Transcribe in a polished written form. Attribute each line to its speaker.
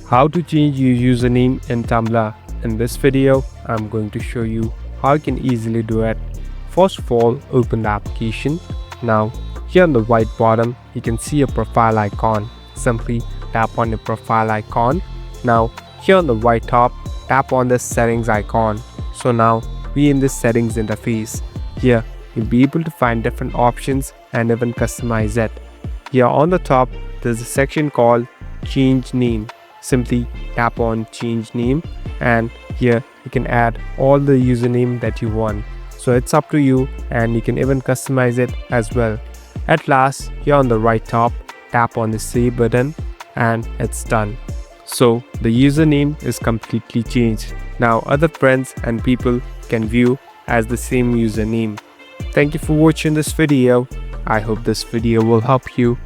Speaker 1: How to change your username in Tumblr. In this video, I'm going to show you how you can easily do it. First of all, open the application. Now, here on the right bottom, you can see a profile icon. Simply tap on the profile icon. Now, here on the right top, tap on the settings icon. So now, we're in the settings interface. Here, you'll be able to find different options and even customize it. Here on the top, there's a section called Change Name. Simply tap on Change Name, and here you can add all the username that you want. So it's up to you, and you can even customize it as well. At last, here on the right top, tap on the Save button, and it's done. So the username is completely changed. Now other friends and people can view as the same username. Thank you for watching this video. I hope this video will help you.